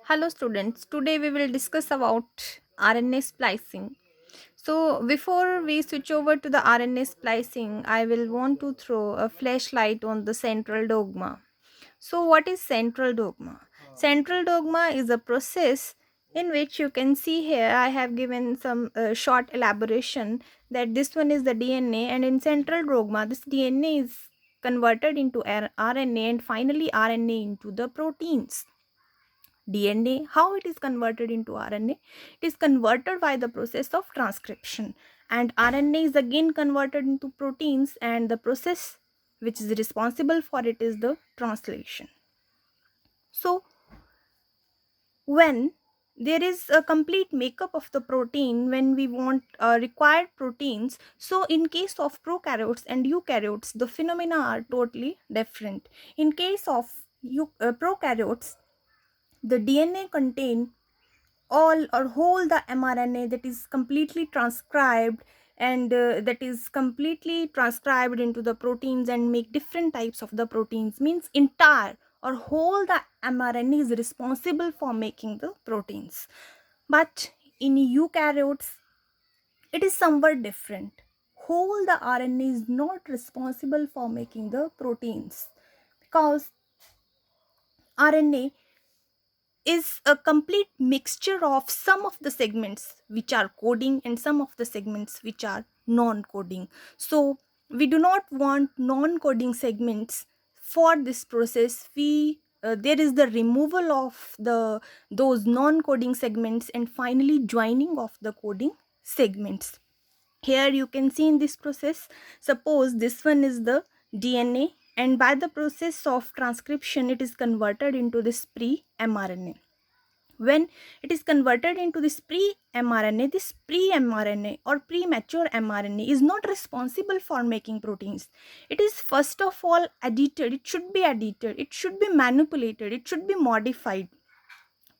Hello students, today we will discuss about RNA splicing. So before we switch over to the RNA splicing, I will want to throw a flashlight on the central dogma. So what is central dogma? Central dogma is a process in which you can see here I have given some short elaboration that this one is the DNA, and in central dogma this DNA is converted into RNA and finally RNA into the proteins. DNA, how it is converted into RNA? It is converted by the process of transcription, and RNA is again converted into proteins, and the process which is responsible for it is the translation. So, when there is a complete makeup of the protein, when we want required proteins, so in case of prokaryotes and eukaryotes the phenomena are totally different. In case of prokaryotes, the DNA contain all or whole the mRNA that is completely transcribed, and that is completely transcribed into the proteins and make different types of the proteins, means entire or whole the mRNA is responsible for making the proteins. But in eukaryotes it is somewhat different. Whole the RNA is not responsible for making the proteins, because RNA is a complete mixture of some of the segments which are coding and some of the segments which are non-coding. So we do not want non-coding segments for this process. We there is the removal of those non-coding segments and finally joining of the coding segments. Here you can see in this process, suppose this one is the DNA, and by the process of transcription it is converted into this pre-mRNA. When it is converted into this pre-mRNA, this pre-mRNA or premature mRNA is not responsible for making proteins. It is first of all edited, it should be edited, it should be manipulated, it should be modified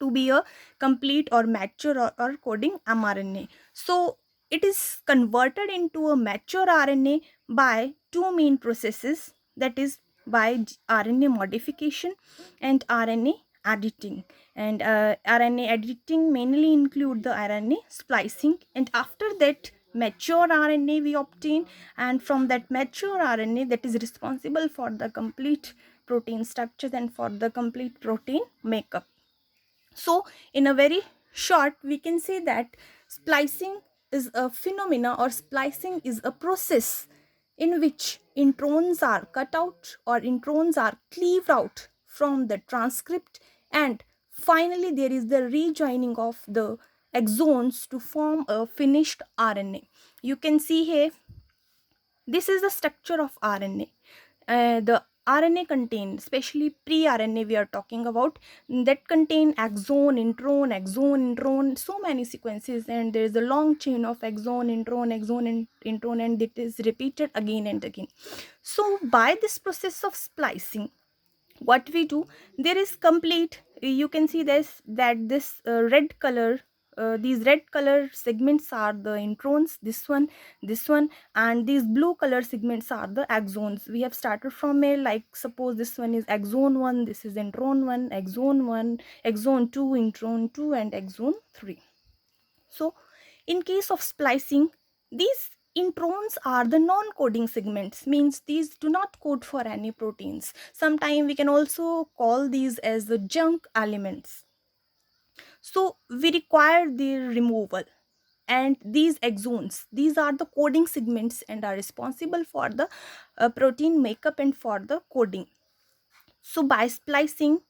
to be a complete or mature or coding mRNA. So it is converted into a mature RNA by two main processes, that is by RNA modification and RNA editing. And RNA editing mainly include the RNA splicing, and after that mature RNA we obtain, and from that mature RNA that is responsible for the complete protein structures and for the complete protein makeup. So in a very short we can say that splicing is a phenomena, or splicing is a process in which introns are cut out or introns are cleaved out from the transcript, and finally there is the rejoining of the exons to form a finished RNA. You can see here, this is the structure of RNA. The RNA contain, especially pre-RNA we are talking about, that contain exon, intron, so many sequences, and there is a long chain of exon, intron, intron, and it is repeated again and again. So by this process of splicing, what we do, there is complete, you can see this, that this red color, these red color segments are the introns, this one, and these blue color segments are the exons. We have started from a, like suppose this one is exon 1, this is intron 1, exon 2, intron 2, and exon 3. So in case of splicing, these introns are the non-coding segments, means these do not code for any proteins. Sometimes we can also call these as the junk elements. So we require their removal, and these exons, these are the coding segments and are responsible for the protein makeup and for the coding. So by splicing,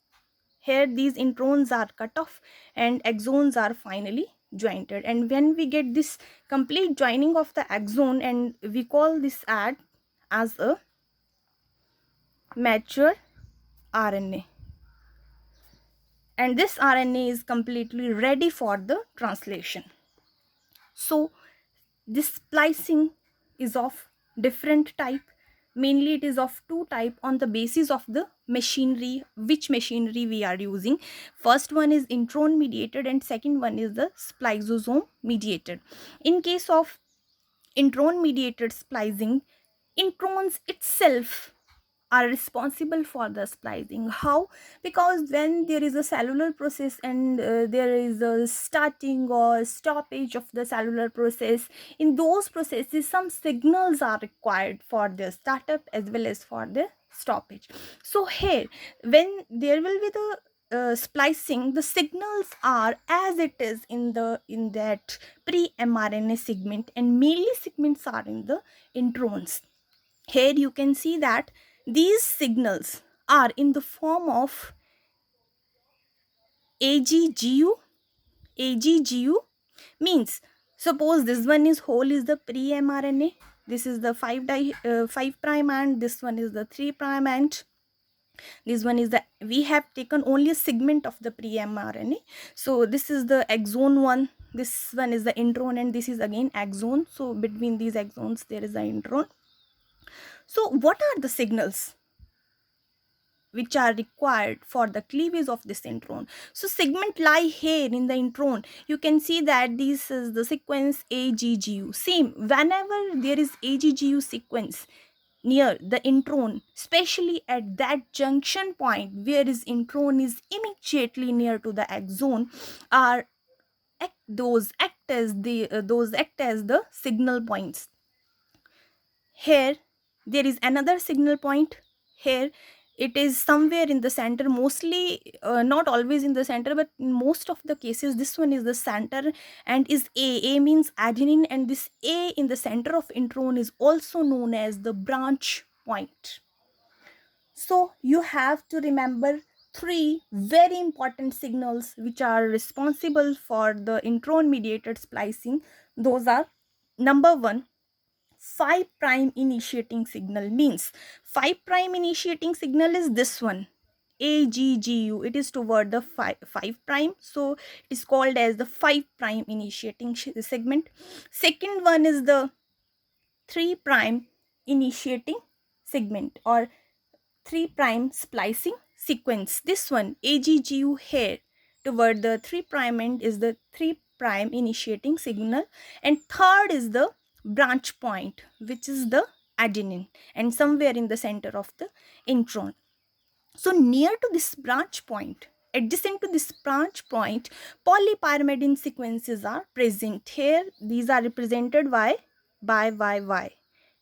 here these introns are cut off and exons are finally jointed, and when we get this complete joining of the exon, and we call this as a mature RNA, and this RNA is completely ready for the translation. So this splicing is of different type. Mainly it is of two type on the basis of the machinery, which machinery we are using. First one is intron mediated and second one is the spliceosome mediated. In case of intron mediated splicing, introns itself are responsible for the splicing. How? Because when there is a cellular process and there is a starting or stoppage of the cellular process, in those processes some signals are required for the startup as well as for the stoppage. So here, when there will be the splicing, the signals are as it is in that pre-mRNA segment, and mainly segments are in the introns. Here you can see that these signals are in the form of AGGU. AGGU means, suppose this one is whole is the pre-mRNA, this is the 5 prime, and this one is the 3 prime, and this one is the, we have taken only a segment of the pre-mRNA. So this is the exon 1, this one is the intron, and this is again exon. So between these exons there is an intron. So what are the signals which are required for the cleavage of this intron? So segment lie here in the intron. You can see that this is the sequence AGGU. Same, whenever there is AGGU sequence near the intron, especially at that junction point where is intron is immediately near to the exon, are those act as the signal points. Here there is another signal point. Here it is somewhere in the center, mostly not always in the center, but in most of the cases this one is the center and is A means adenine, and this A in the center of intron is also known as the branch point. So you have to remember three very important signals which are responsible for the intron mediated splicing. Those are: number one, 5 prime initiating signal. Means 5 prime initiating signal is this one, AGGU. It is toward the 5 prime, so it is called as the 5 prime initiating segment. Second one is the 3 prime initiating segment or 3 prime splicing sequence. This one, AGGU, here toward the 3 prime end is the 3 prime initiating signal, and third is the branch point, which is the adenine, and somewhere in the center of the intron. So near to this branch point, adjacent to this branch point, polypyrimidine sequences are present. Here these are represented by Y,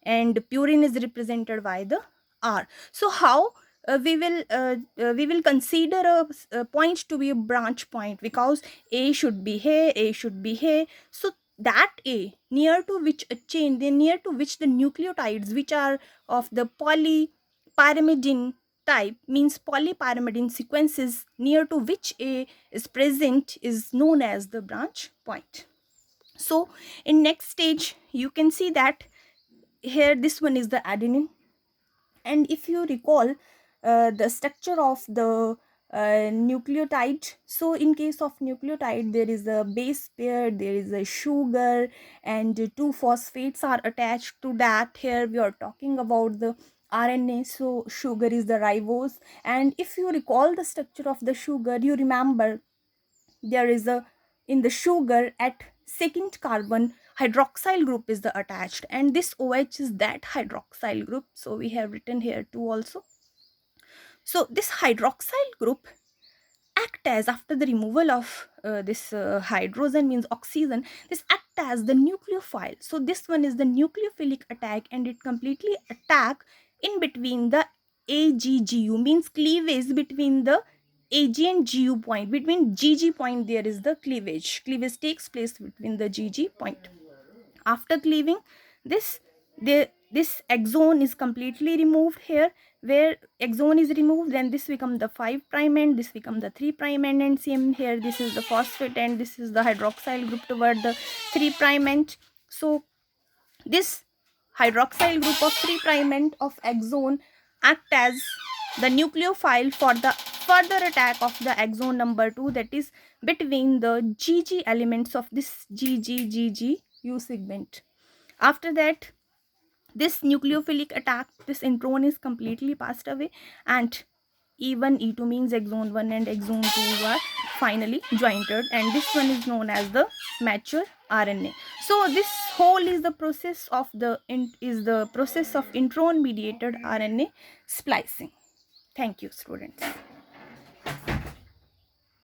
and purine is represented by the R. So how we will consider a point to be a branch point, because A should be here, A should be here. So that A near to which a chain, near to which the nucleotides which are of the polypyrimidine type, means polypyrimidine sequences near to which A is present, is known as the branch point. So in next stage you can see that here this one is the adenine, and if you recall the structure of the nucleotide, so in case of nucleotide there is a base pair, there is a sugar, and two phosphates are attached to that. Here we are talking about the RNA, so sugar is the ribose, and if you recall the structure of the sugar, you remember there is a, in the sugar at second carbon, hydroxyl group is the attached, and this OH is that hydroxyl group, so we have written here 2 also. So this hydroxyl group act as, after the removal of this hydrogen means oxygen, this act as the nucleophile. So this one is the nucleophilic attack, and it completely attack in between the AGGU, means cleavage between the AG and GU point. Between GG point there is the cleavage takes place between the GG point. After cleaving this, this exon is completely removed. Here where exon is removed, then this become the 5 prime end, this become the 3 prime end, and same here, this is the phosphate and this is the hydroxyl group toward the 3 prime end. So this hydroxyl group of 3 prime end of exon act as the nucleophile for the further attack of the exon number 2, that is between the GG elements of this GGGGU segment. After that, this nucleophilic attack, this intron is completely passed away, and E1, E2 means exon 1 and exon 2 are finally jointed, and this one is known as the mature RNA. So this whole is the process of intron mediated RNA splicing. Thank you, students.